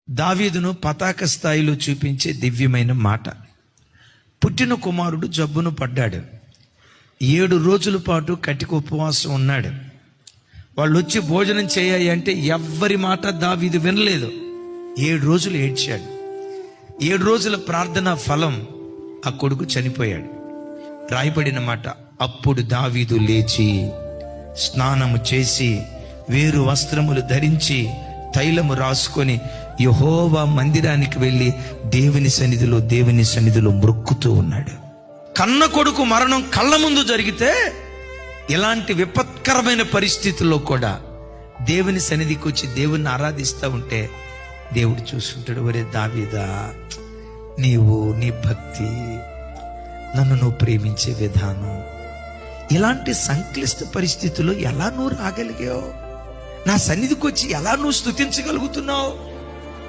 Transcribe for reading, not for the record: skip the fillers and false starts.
దావీదును పతాక స్థాయిలో చూపించే దివ్యమైన మాట. పుట్టిన కుమారుడు జబ్బును పడ్డాడు. 7 రోజుల పాటు కటిక ఉపవాసం ఉన్నాడు. వాళ్ళు వచ్చి భోజనం చేయాలి అంటే ఎవ్వరి మాట దావీదు వినలేదు. 7 రోజులు ఏడ్చాడు. 7 రోజుల ప్రార్థన ఫలం ఆ కొడుకు చనిపోయాడు. రాయబడిన మాట, అప్పుడు దావీదు లేచి స్నానము చేసి వేరు వస్త్రములు ధరించి తైలము రాసుకొని యెహోవా మందిరానికి వెళ్ళి దేవుని సన్నిధిలో మొక్కుతూ ఉన్నాడు. కన్న కొడుకు మరణం కళ్ళ ముందు జరిగితే ఇలాంటి విపత్కరమైన పరిస్థితుల్లో కూడా దేవుని సన్నిధికి వచ్చి దేవుణ్ణి ఆరాధిస్తూ ఉంటే దేవుడు చూస్తుంటాడు. ఒరే దావీదా, నీవు నీ భక్తి, నన్ను నువ్వు ప్రేమించే విధానం, ఇలాంటి సంక్లిష్ట పరిస్థితుల్లో ఎలా నువ్వు రాగలిగావు? నా సన్నిధికి వచ్చి ఎలా నువ్వు స్తుతించగలుగుతున్నావు?